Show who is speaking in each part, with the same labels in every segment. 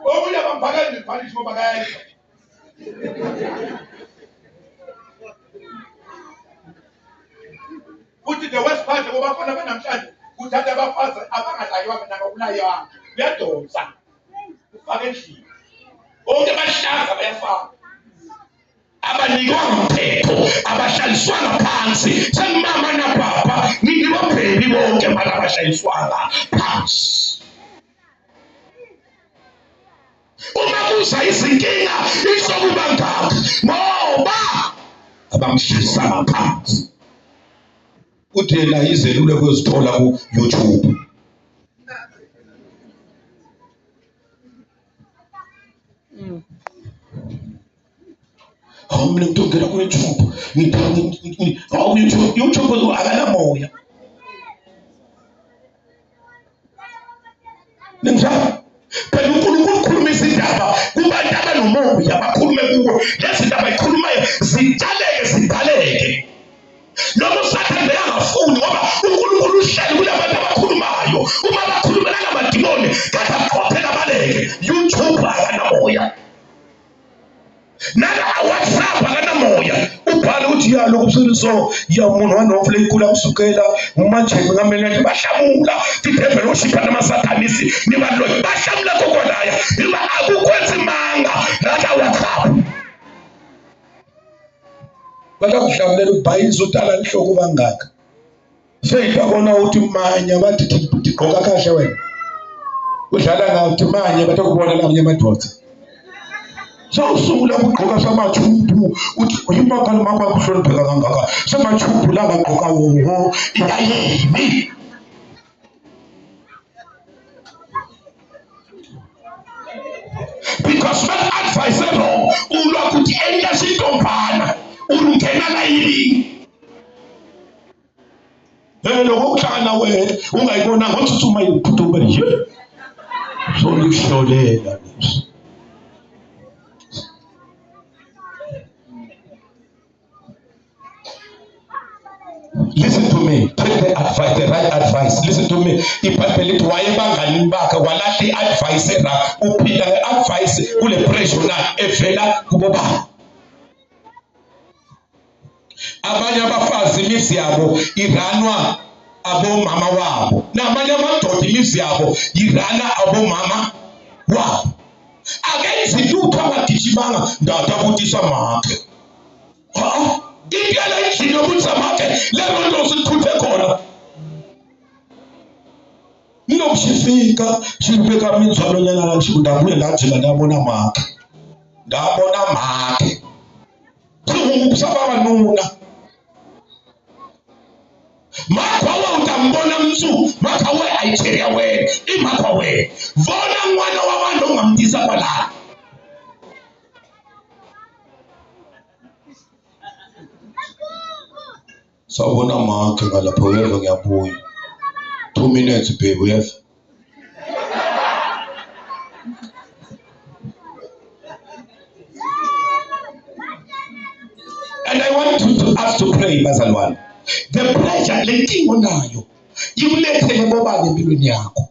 Speaker 1: omunye bamphakela nephalishi ngoba kayedwa. Futhi the worst part ngoba bafana banamhlanje kuthatha abafazi abangadlayiwanga nangokulayanga uyadonsa ufake endlini bonke bahlaza bayafaka abanikwa umthetho abahlaliswanga phansi semama nababa ngibopheli bonke mara abahlaliswanga phansi. Uma kuza izinkinga isokuba ngaka ngoba abamhlisanga phansi. Uthi yena izeluleko ezithola ku YouTube. Mina ngitongela ku YouTube. YouTube akanamoya. Ngizwa phela uNkulunkulu ukhuluma izindaba kubantu abanomoya bakhulume kuwo. Lezi ndaba ikhulumayo zitaleke zidaleke. Noma usathane angafuni ngoba uNkulunkulu uhleli kulabantu abakhulumayo. Uma bakhulumela namadimoni kade aqophela baleke. YouTube akanamoya. Nala WhatsApp akanamoya. Ubhala uthi yalo kubuso ya umuntu wanofle ikula kusukela manje ngamele bahlamula fellowship namasatanisi nibalo bahlamula kokodaya ima akukwenzi manga laka WhatsApp. Bakakuhlamulela ubhayizo utala lihloko bangaka. Seyibona uthi manya bathi digqoka kahle wena. Udlala ngathi manya bathokubona nabanye amadoda. So usungula ukugqoka samathumbu uthi uyimakala mama kuhlonipheka kangaka. Samathumbu la bagqoka wo iyayini. Because when advice wrong ulwa kuthi enda sintombana ungena la yini. Lokho kuhlala wena ungayibona ngokuthi uma iphuthume nje. So lihlolela nje. Listen to me. Take the advice, the right advice. Listen to me. Ibhayibheli lithi wayebangani bakhe walahla i-advice uphila nge-advice kule pressure na evela kubo baba. Abanye abafazi imizi yabo iranwa abomama wabo. Namanye amadoda imizi yabo irana abomama wabo. Akenzi lutho abagijimanga ndadabutisa makhe. Ingela endlini yokuthi amakhe lelo nto sithuthe khona. Ninokushifika shibeka minzalo nyana la ndabuye ndathi ndabona makhe. Ndabona makhe. Kusaba banuna. Makwa we utambona mtsu, makwa we ayitheya wena, imakwa we. Vona mwana wabantu ongamdisa kwala. Sawubona makhe ngalapho yebo ngiyabuya. 2 minutes baby uyeva. And I want us to pray bazalwane. The pressure lenkingo nayo yikulethele bobani empilweni yakho.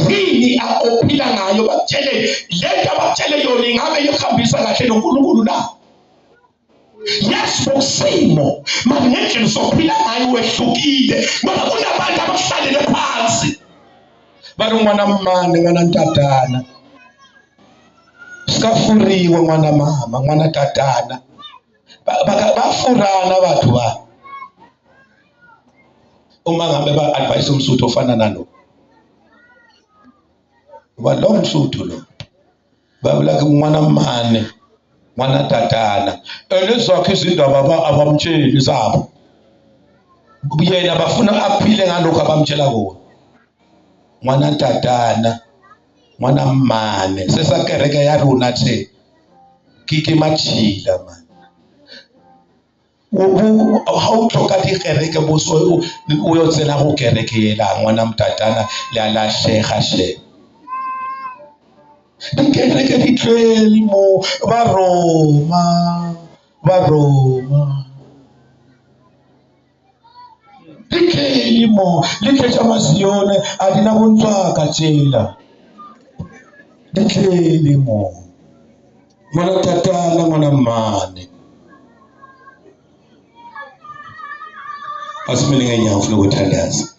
Speaker 1: Yini ophila ngayo bakutshele lento abakutshele yona ingabe iyokuhambisa kahle noNkulunkulu na? Yes, bosimo manendlela sophila ngayo wehlukile ngoba kunabantu abakuhlalele phansi. Bari umwana mane ngwana ntatana. Sikafuriwe ngwana mama ngwana tatana. Bafurana bathu ba. Uma ngabe ba advice umsuthu ofana nalo. Ba lo msuthu lo. Babula ke ngwana mane ngwana tatana. Elezakhe izindaba abamtsheli zabo. Yena bafuna aphile ngalokho abamtshela kuwo. Ngwana tatana ngwana mane sesakereke ya rona the kike machila man. How tlhoka dikereke boso o yo tsena go kereke ela ngwana mtatana le ala shega she. Dikereke di tlele mo ba Roma. Ditlele mo le tletsa masione a dina bontswa ka tsela. ditlhele mo ngwana tatana ngwana mmane asimelenge nyafuna ukuthandaza